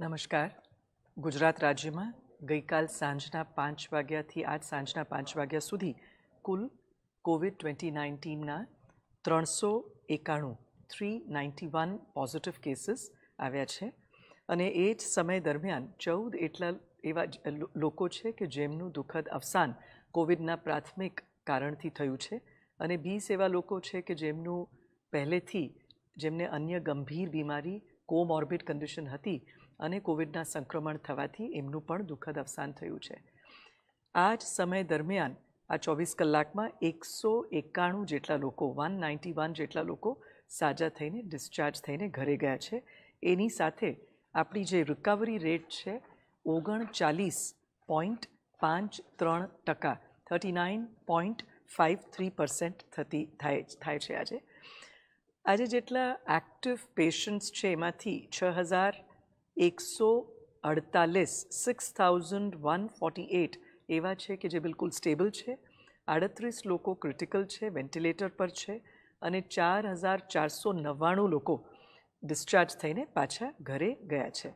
નમસ્કાર. ગુજરાત રાજ્યમાં ગઈકાલ સાંજના 5 વાગ્યાથી આજ સાંજના 5 વાગ્યા સુધી કુલ કોવિડ-2019ના 391 પોઝિટિવ કેસીસ આવ્યા છે અને એ જ સમય દરમિયાન 14 એટલા એવા લોકો છે કે જેમનું દુઃખદ અવસાન કોવિડના પ્રાથમિક કારણથી થયું છે અને 20 એવા લોકો છે કે જેમનું પહેલેથી જેમને અન્ય ગંભીર બીમારી કોમોર્બિડ કન્ડિશન હતી અને કોવિડના સંક્રમણ થવાથી એમનું પણ દુઃખદ અવસાન થયું છે. આ જ સમય દરમિયાન આ 24 કલાકમાં 191 જેટલા લોકો 191 જેટલા લોકો સાજા થઈને ડિસ્ચાર્જ થઈને ઘરે ગયા છે. એની સાથે આપણી જે રિકવરી રેટ છે 39.53% 39.53% થાય છે. આજે જેટલા એક્ટિવ પેશન્ટ્સ છે એમાંથી 6,148 એવા છે કે જે બિલકુલ સ્ટેબલ છે, 38 લોકો ક્રિટિકલ છે, વેન્ટિલેટર પર છે અને 4,499 લોકો ડિસ્ચાર્જ થઈને પાછા ઘરે ગયા છે.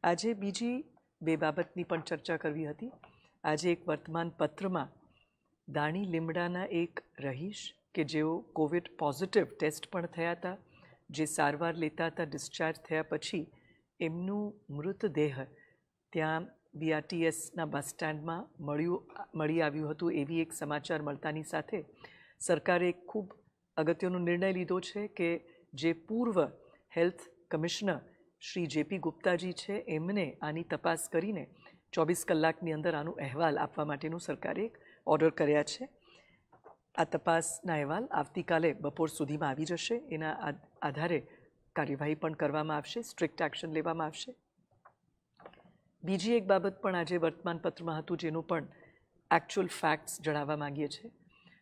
આજે બીજી બે બાબતની પણ ચર્ચા કરવી હતી. આજે એક વર્તમાન પત્રમાં દાણી લીમડાના એક રહીશ કે જેઓ કોવિડ પોઝિટિવ ટેસ્ટ પણ થયા હતા, જે સારવાર લેતા હતા, ડિસ્ચાર્જ થયા પછી એમનું મૃતદેહ ત્યાં BRTSના બસ સ્ટેન્ડમાં મળી આવ્યું હતું. એવી એક સમાચાર મળતાની સાથે સરકારે એક ખૂબ અગત્યનો નિર્ણય લીધો છે કે જે પૂર્વ હેલ્થ કમિશનર શ્રી JP ગુપ્તાજી છે એમને આની તપાસ કરીને 24 કલાકની અંદર આનો અહેવાલ આપવા માટેનું સરકારે એક ઓર્ડર કર્યા છે. આ તપાસના અહેવાલ આવતીકાલે બપોર સુધીમાં આવી જશે. એના આધારે કાર્યવાહી પણ કરવામાં આવશે, સ્ટ્રિક્ટ એક્શન લેવામાં આવશે. બીજી એક બાબત પણ આજે વર્તમાનપત્રમાં હતું જેનું પણ એકચ્યુઅલ ફેક્ટ્સ જણાવવા માંગીએ છીએ.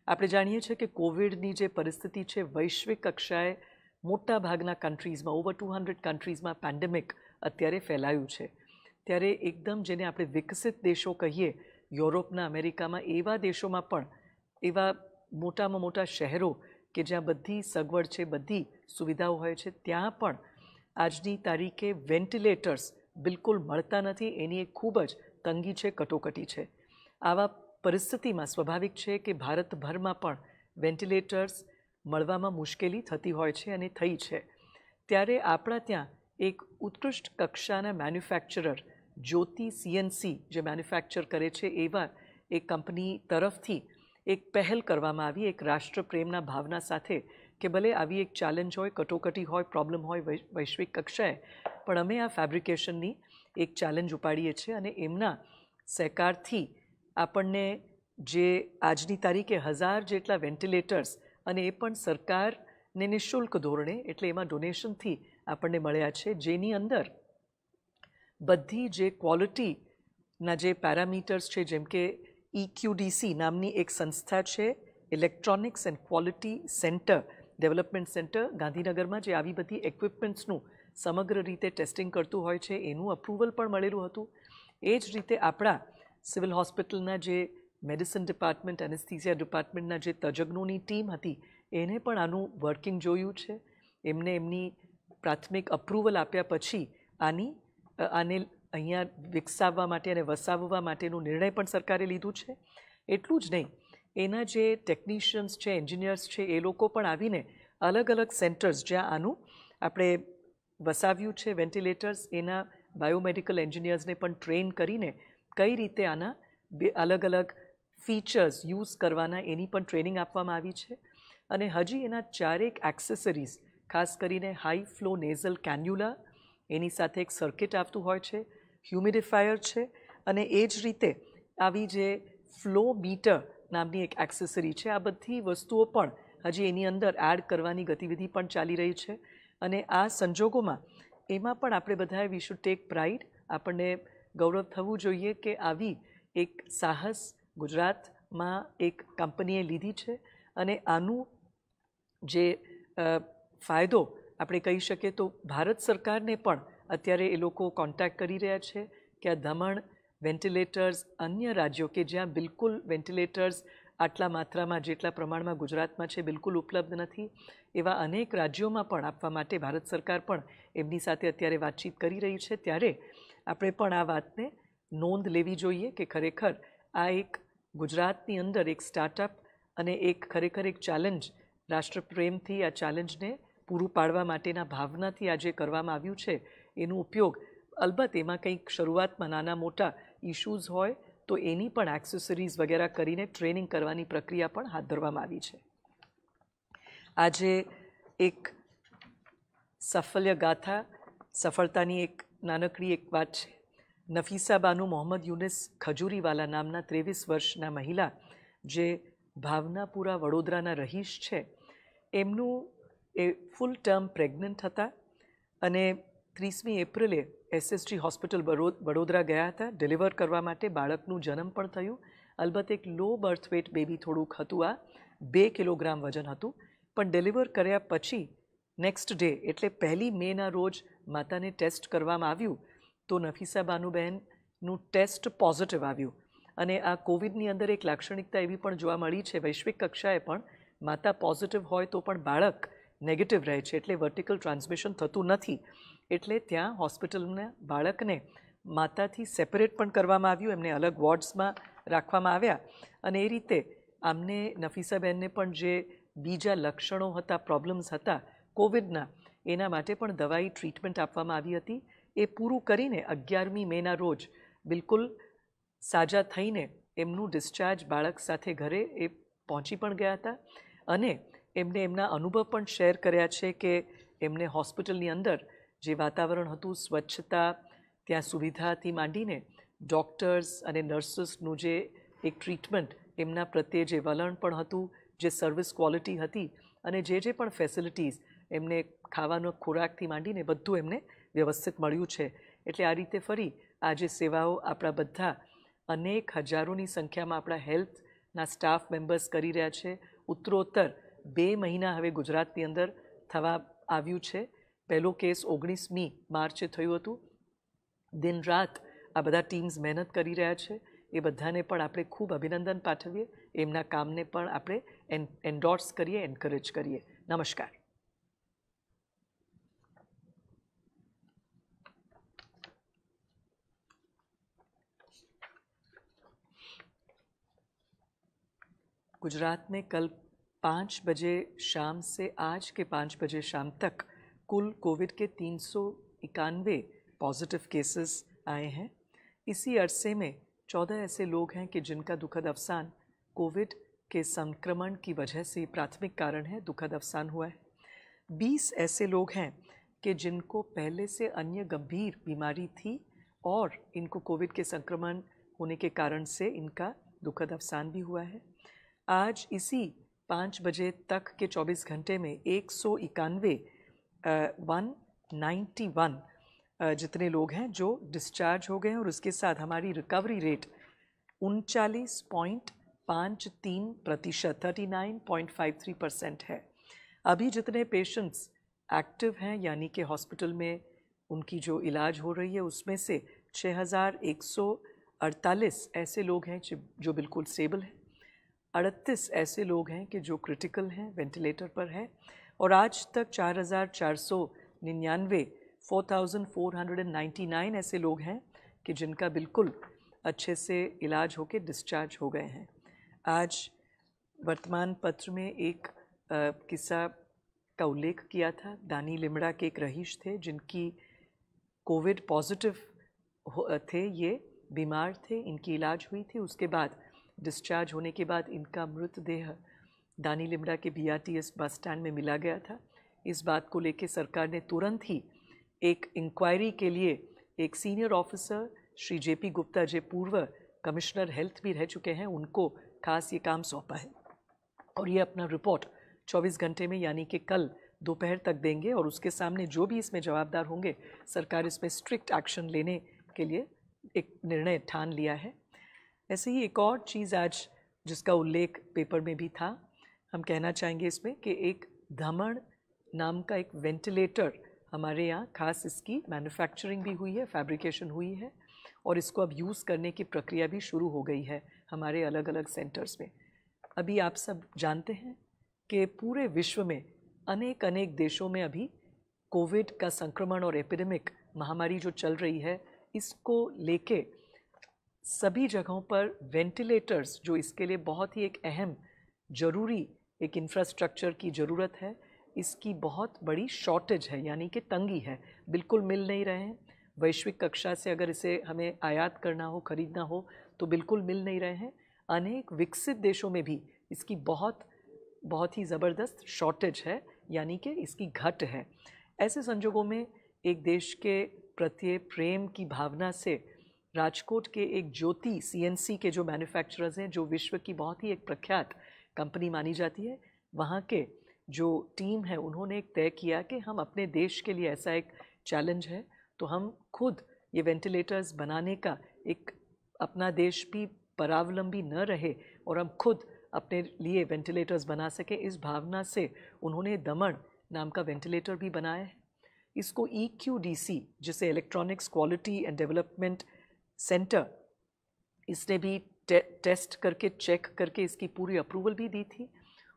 આપણે જાણીએ છીએ કે કોવિડની જે પરિસ્થિતિ છે વૈશ્વિક કક્ષાએ મોટા ભાગના કન્ટ્રીઝમાં ઓવર 200 કન્ટ્રીઝમાં પેન્ડેમિક અત્યારે ફેલાયું છે. ત્યારે એકદમ જેને આપણે વિકસિત દેશો કહીએ, યુરોપના, અમેરિકામાં, એવા દેશોમાં પણ એવા મોટામાં મોટા શહેરો કે જ્યાં બધી સગવડ છે, બધી સુવિધાઓ હોય છે, ત્યાં પણ આજની તારીખે વેન્ટિલેટર્સ બિલકુલ મળતા નથી. એની એક ખૂબ જ તંગી છે, કટોકટી છે. આવા પરિસ્થિતિમાં સ્વાભાવિક છે કે ભારતભરમાં પણ વેન્ટિલેટર્સ મળવામાં મુશ્કેલી થતી હોય છે અને થઈ છે. ત્યારે આપણા ત્યાં એક ઉત્કૃષ્ટ કક્ષાના મેન્યુફેક્ચરર જ્યોતિ CNC જે મેન્યુફેક્ચર કરે છે એવા એક કંપની તરફથી એક પહેલ કરવામાં આવી, એક રાષ્ટ્રપ્રેમના ભાવના સાથે કે ભલે આવી એક ચેલેન્જ હોય, કટોકટી હોય, પ્રોબ્લેમ હોય વૈશ્વિક કક્ષાએ, પણ અમે આ ફેબ્રિકેશનની એક ચેલેન્જ ઉપાડીએ છીએ અને એમના સહકારથી આપણને જે આજની તારીખે 1000 જેટલા વેન્ટિલેટર્સ અને એ પણ સરકારને નિઃશુલ્ક ધોરણે એટલે એમાં ડોનેશનથી આપણને મળ્યા છે, જેની અંદર બધી જે ક્વોલિટીના જે પેરામીટર્સ છે, જેમ કે EQDC નામની એક સંસ્થા છે, electronics and quality centre development centre ગાંધીનગરમાં, જે આવી બધી ઇક્વિપમેન્ટ્સનું સમગ્ર રીતે ટેસ્ટિંગ કરતું હોય છે, એનું અપ્રુવલ પણ મળેલું હતું. એ જ રીતે આપણા સિવિલ હોસ્પિટલના જે મેડિસિન ડિપાર્ટમેન્ટ, એનેસ્થીસિયા ડિપાર્ટમેન્ટના જે તજજ્ઞોની ટીમ હતી એને પણ આનું વર્કિંગ જોયું છે. એમને એમની પ્રાથમિક અપ્રુવલ આપ્યા પછી આને અહીંયા વિકસાવવા માટે અને વસાવવા માટેનો નિર્ણય પણ સરકારે લીધું છે. એટલું જ નહીં, એના જે ટેકનિશિયન્સ છે, એન્જિનિયર્સ છે, એ લોકો પણ આવીને અલગ અલગ સેન્ટર્સ જ્યાં આનું આપણે વસાવ્યું છે વેન્ટિલેટર્સ, એના બાયોમેડિકલ એન્જિનિયર્સને પણ ટ્રેન કરીને કઈ રીતે આના અલગ અલગ ફીચર્સ યુઝ કરવાના એની પણ ટ્રેનિંગ આપવામાં આવી છે. અને હજી એના 4 એક્સેસરીઝ, ખાસ કરીને હાઈ ફ્લો નેઝલ કેન્યુલા, એની સાથે એક સર્કિટ આવતું હોય છે, હ્યુમિડિફાયર છે અને એ જ રીતે આવી જે ફ્લો મીટર નામની એક એક્સેસરી છે. આ બધી વસ્તુઓ પણ હજી એની અંદર એડ કરવાની ગતિવિધિ પણ ચાલી રહી છે. અને આ સંજોગોમાં એમાં પણ આપણે બધાએ વી શુડ ટેક પ્રાઇડ, આપણને ગૌરવ થવું જોઈએ કે આવી એક સાહસ ગુજરાતમાં એક કંપનીએ લીધી છે અને આનું જે ફાયદો આપણે કહી શકીએ તો ભારત સરકારને પણ અત્યારે એ લોકો કોન્ટેક્ટ કરી રહ્યા છે કે આ દમણ વેન્ટિલેટર્સ અન્ય રાજ્યો કે જ્યાં બિલકુલ વેન્ટિલેટર્સ આટલા માત્રામાં જેટલા પ્રમાણમાં ગુજરાતમાં છે બિલકુલ ઉપલબ્ધ નથી, એવા અનેક રાજ્યોમાં પણ આપવા માટે ભારત સરકાર પણ એમની સાથે અત્યારે વાતચીત કરી રહી છે, ત્યારે આપણે પણ આ વાતને નોંધ લેવી જોઈએ કે ખરેખર આ એક ગુજરાતની અંદર એક સ્ટાર્ટઅપ અને એક ખરેખર એક ચેલેન્જ, રાષ્ટ્રપ્રેમથી આ ચેલેન્જને પૂરું પાડવા માટેના ભાવનાથી આજે કરવામાં આવ્યું છે. એનો ઉપયોગ અલબત્ત એમાં કંઈક શરૂઆતમાં નાના મોટા ઇશ્યુઝ હોય તો એની પણ એક્સેસરીઝ વગેરે કરીને ટ્રેનિંગ કરવાની પ્રક્રિયા પણ હાથ ધરવામાં આવી છે. આજે એક સફલ્ય ગાથા, સફળતાની એક નાનકડી એક વાત છે. નફીસા બાનુ મોહમ્મદ યુનિસ ખજૂરીવાલા નામના 23 વર્ષના મહિલા જે ભાવનાપુરા વડોદરાના રહીશ છે, એમનું એ ફૂલ ટર્મ પ્રેગ્નન્ટ હતા અને 30મી એપ્રિલે SSG હોસ્પિટલ વડોદરા ગયા હતા ડિલિવર કરવા માટે. બાળકનું જન્મ પણ થયું. અલબત્ત એક લો બર્થ વેટ બેબી થોડુંક હતું, આ 2 કિલોગ્રામ વજન હતું. પણ ડિલિવર કર્યા પછી નેક્સ્ટ ડે એટલે 1 મેના રોજ માતાને ટેસ્ટ કરવામાં આવ્યું તો નફીસા બાનુબહેનનું ટેસ્ટ પોઝિટિવ આવ્યું. અને આ કોવિડની અંદર એક લાક્ષણિકતા એવી પણ જોવા મળી છે, વૈશ્વિક કક્ષાએ પણ માતા પોઝિટિવ હોય તો પણ બાળક નેગેટિવ રહે છે, એટલે વર્ટિકલ ટ્રાન્સમિશન થતું નથી. એટલે ત્યાં હોસ્પિટલના બાળકને માતાથી સેપરેટ પણ કરવામાં આવ્યું, એમને અલગ વોર્ડ્સમાં રાખવામાં આવ્યા. અને એ રીતે આમને નફીસાબહેનને પણ જે બીજા લક્ષણો હતા, પ્રોબ્લેમ્સ હતા કોવિડના, એના માટે પણ દવાઈ ટ્રીટમેન્ટ આપવામાં આવી હતી. એ પૂરું કરીને 11મી મેના રોજ બિલકુલ સાજા થઈને એમનું ડિસ્ચાર્જ બાળક સાથે ઘરે એ પહોંચી પણ ગયા હતા. અને એમને એમના અનુભવ પણ શેર કર્યા છે કે એમને હોસ્પિટલની અંદર જે વાતાવરણ હતું, સ્વચ્છતા, ત્યાં સુવિધાથી માંડીને ડૉક્ટર્સ અને નર્સિસનું જે એક ટ્રીટમેન્ટ, એમના પ્રત્યે જે વલણ પણ હતું, જે સર્વિસ ક્વોલિટી હતી અને જે પણ ફેસિલિટીઝ એમને ખાવાનો ખોરાકથી માંડીને બધું એમને વ્યવસ્થિત મળ્યું છે. એટલે આ રીતે ફરી આ જે સેવાઓ આપણા બધા અનેક હજારોની સંખ્યામાં આપણા હેલ્થના સ્ટાફ મેમ્બર્સ કરી રહ્યા છે. ઉત્તરોત્તર 2 મહિના હવે ગુજરાતની અંદર થવા આવ્યું છે. પહેલો કેસ 19મી માર્ચે થયું હતું. દિન રાત આ બધા ટીમ્સ મહેનત કરી રહ્યા છે. એ બધાને પણ આપણે ખૂબ અભિનંદન પાઠવીએ, એમના કામને પણ આપણે એન્ડોર્સ કરીએ, એન્કરેજ કરીએ. નમસ્કાર. गुजरात में कल 5 बजे शाम से आज के 5 बजे शाम तक कुल कोविड के 391 पॉजिटिव केसेस आए हैं. इसी अरसे में 14 ऐसे लोग हैं कि जिनका दुखद अवसान कोविड के संक्रमण की वजह से प्राथमिक कारण है, दुखद अवसान हुआ है. 20 ऐसे लोग हैं कि जिनको पहले से अन्य गंभीर बीमारी थी और इनको कोविड के संक्रमण होने के कारण से इनका दुखद अवसान भी हुआ है. आज इसी 5 बजे तक के 24 घंटे में 191 जितने लोग हैं जो डिस्चार्ज हो गए हैं और उसके साथ हमारी रिकवरी रेट 39.53%, 39.53% है. अभी जितने पेशेंट्स एक्टिव हैं यानी कि हॉस्पिटल में उनकी जो इलाज हो रही है उसमें से 6148 ऐसे लोग हैं जो बिल्कुल स्टेबल हैं. 38 ऐसे लोग हैं कि जो क्रिटिकल हैं, वेंटिलेटर पर हैं. और आज तक 4499 ऐसे लोग हैं कि जिनका बिल्कुल अच्छे से इलाज होकर डिस्चार्ज हो गए हैं. आज वर्तमान पत्र में एक किस्सा का उल्लेख किया था. दानी लिमड़ा के एक रहीश थे जिनकी कोविड पॉजिटिव थे, ये बीमार थे, इनकी इलाज हुई थी. उसके बाद डिस्चार्ज होने के बाद इनका मृतदेह दानी लिमड़ा के BRTS बस स्टैंड में मिला गया था. इस बात को लेकर सरकार ने तुरंत ही एक इंक्वायरी के लिए एक senior officer Shri JP Gupta, जो पूर्व कमिश्नर हेल्थ भी रह चुके हैं, उनको खास ये काम सौंपा है. और ये अपना रिपोर्ट 24 घंटे में यानी कि कल दोपहर तक देंगे. और उसके सामने जो भी इसमें जवाबदार होंगे, सरकार इसमें स्ट्रिक्ट एक्शन लेने के लिए एक निर्णय ठान लिया है. ऐसे ही एक और चीज़ आज जिसका उल्लेख पेपर में भी था, हम कहना चाहेंगे इसमें कि एक धमण नाम का एक वेंटिलेटर हमारे यहाँ खास इसकी मैन्युफैक्चरिंग भी हुई है, फैब्रिकेशन हुई है और इसको अब यूज़ करने की प्रक्रिया भी शुरू हो गई है हमारे अलग अलग सेंटर्स में. अभी आप सब जानते हैं कि पूरे विश्व में अनेक देशों में अभी कोविड का संक्रमण और एपिडेमिक महामारी जो चल रही है, इसको लेके सभी जगहों पर वेंटिलेटर्स, जो इसके लिए बहुत ही एक अहम ज़रूरी एक इंफ्रास्ट्रक्चर की ज़रूरत है, इसकी बहुत बड़ी शॉर्टेज है, यानी कि तंगी है, बिल्कुल मिल नहीं रहे हैं। वैश्विक कक्षा से अगर इसे हमें आयात करना हो, खरीदना हो, तो बिल्कुल मिल नहीं रहे हैं। अनेक विकसित देशों में भी इसकी बहुत ही ज़बरदस्त शॉर्टेज है, यानी कि इसकी घट है। ऐसे संजोगों में एक देश के प्रति प्रेम की भावना से राजकोट के एक ज्योति सीएनसी के जो मैन्युफैक्चरर्स हैं, जो विश्व की बहुत ही एक प्रख्यात कंपनी मानी जाती है, वहाँ के जो टीम है, उन्होंने एक तय किया कि हम अपने देश के लिए, ऐसा एक चैलेंज है, तो हम खुद ये वेंटिलेटर्स बनाने का एक, अपना देश भी परावलंबी न रहे और हम खुद अपने लिए वेंटिलेटर्स बना सके, इस भावना से उन्होंने दमन नाम का वेंटिलेटर भी बनाया है। इसको EQDC, जिसे electronics quality and development centre, इसने भी टेस्ट करके, चेक करके इसकी पूरी अप्रूवल भी दी थी।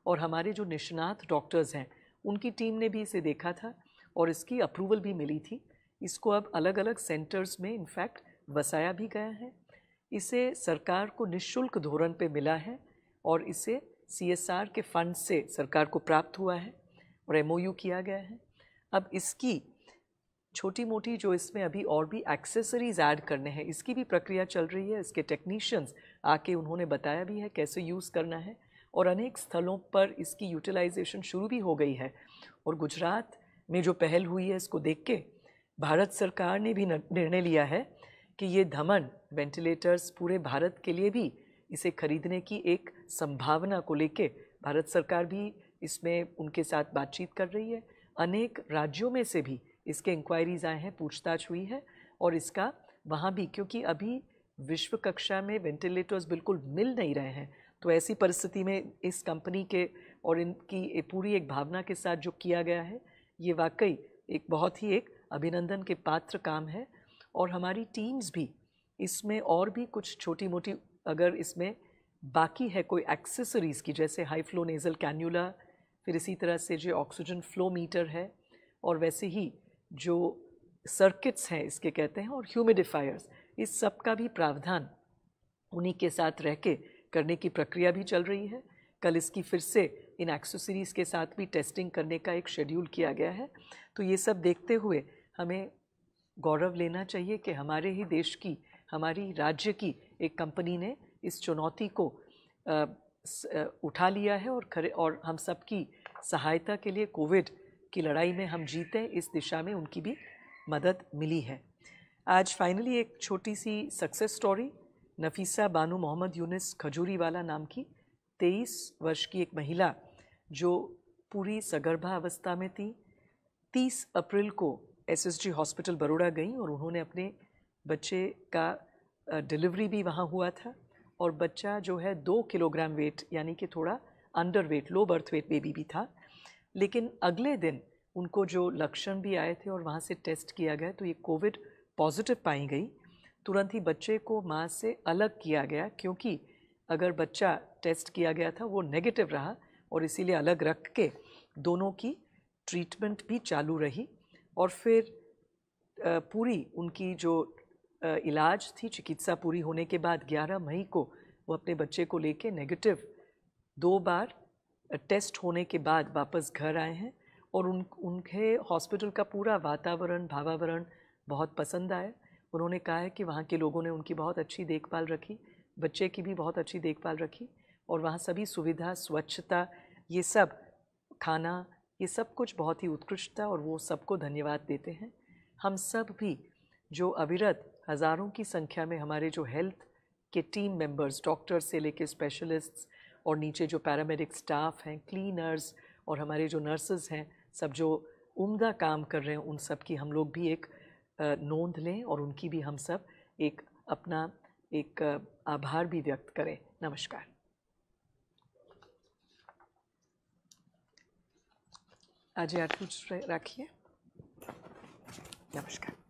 और हमारे जो निष्णात डॉक्टर्स हैं, उनकी टीम ने भी इसे देखा था और इसकी अप्रूवल भी मिली थी। इसको अब अलग अलग सेंटर्स में इनफैक्ट वसाया भी गया है। इसे सरकार को निःशुल्क धोरण पे मिला है और इसे CSR के फंड से सरकार को प्राप्त हुआ है और MOU किया गया है। अब इसकी छोटी मोटी जो इसमें अभी और भी एक्सेसरीज ऐड करने हैं, इसकी भी प्रक्रिया चल रही है। इसके टेक्नीशियंस आके उन्होंने बताया भी है कैसे यूज़ करना है और अनेक स्थलों पर इसकी यूटिलाइजेशन शुरू भी हो गई है। और गुजरात में जो पहल हुई है, इसको देख के भारत सरकार ने भी निर्णय लिया है कि ये धमन वेंटिलेटर्स पूरे भारत के लिए भी इसे खरीदने की एक संभावना को लेके भारत सरकार भी इसमें उनके साथ बातचीत कर रही है। अनेक राज्यों में से भी इसके इंक्वायरीज आए हैं, पूछताछ हुई है और इसका वहाँ भी, क्योंकि अभी विश्व कक्षा में वेंटिलेटर्स बिल्कुल मिल नहीं रहे हैं, तो ऐसी परिस्थिति में इस कंपनी के और इनकी पूरी एक भावना के साथ जो किया गया है, ये वाकई एक बहुत ही एक अभिनंदन के पात्र काम है। और हमारी टीम्स भी इसमें और भी कुछ छोटी मोटी, अगर इसमें बाकी है कोई एक्सेसरीज़ की, जैसे हाई फ्लो नेज़ल कैन्यूला, फिर इसी तरह से जो ऑक्सीजन फ्लो मीटर है, और वैसे ही जो सर्किट्स हैं इसके कहते हैं, और ह्यूमिडिफायर्स, इस सब का भी प्रावधान उन्हीं के साथ रह के करने की प्रक्रिया भी चल रही है। कल इसकी फिर से इन एक्सेसरीज़ के साथ भी टेस्टिंग करने का एक शेड्यूल किया गया है। तो ये सब देखते हुए हमें गौरव लेना चाहिए कि हमारे ही देश की, हमारी राज्य की एक कंपनी ने इस चुनौती को उठा लिया है और हम सबकी सहायता के लिए कोविड की लड़ाई में हम जीते, इस दिशा में उनकी भी मदद मिली है। आज फाइनली एक छोटी सी सक्सेस स्टोरी, नफीसा बानू मोहम्मद यूनिस खजूरीवाला नाम की 23 वर्ष की एक महिला जो पूरी सगर्भा अवस्था में थी, 30 अप्रैल को SSG हॉस्पिटल बड़ौदा गई और उन्होंने अपने बच्चे का डिलीवरी भी वहाँ हुआ था और बच्चा जो है 2 किलोग्राम वेट, यानी कि थोड़ा under weight, low birth weight baby भी था। लेकिन अगले दिन उनको जो लक्षण भी आए थे और वहाँ से टेस्ट किया गया तो ये कोविड पॉजिटिव पाई गई। तुरंत ही बच्चे को माँ से अलग किया गया, क्योंकि अगर बच्चा टेस्ट किया गया था वो नेगेटिव रहा और इसीलिए अलग रख के दोनों की ट्रीटमेंट भी चालू रही। और फिर पूरी उनकी जो इलाज थी, चिकित्सा पूरी होने के बाद 11 मई को वो अपने बच्चे को लेके नेगेटिव 2 बार टेस्ट होने के बाद वापस घर आए हैं और उनके हॉस्पिटल का पूरा वातावरण, भावावरण बहुत पसंद आया। उन्होंने कहा है कि वहाँ के लोगों ने उनकी बहुत अच्छी देखभाल रखी, बच्चे की भी बहुत अच्छी देखभाल रखी और वहाँ सभी सुविधा, स्वच्छता, ये सब, खाना, ये सब कुछ बहुत ही उत्कृष्ट था और वो सबको धन्यवाद देते हैं। हम सब भी जो अविरत हज़ारों की संख्या में हमारे जो हेल्थ के टीम मेंबर्स, डॉक्टर से लेके स्पेशलिस्ट्स और नीचे जो पैरामेडिक स्टाफ हैं, क्लीनर्स और हमारे जो नर्सेज हैं, सब जो उम्दा काम कर रहे हैं, उन सब की हम लोग भी एक नोंद लें और उनकी भी हम सब एक अपना एक आभार भी व्यक्त करें। नमस्कार। अजय, आप कुछ रखिए। नमस्कार।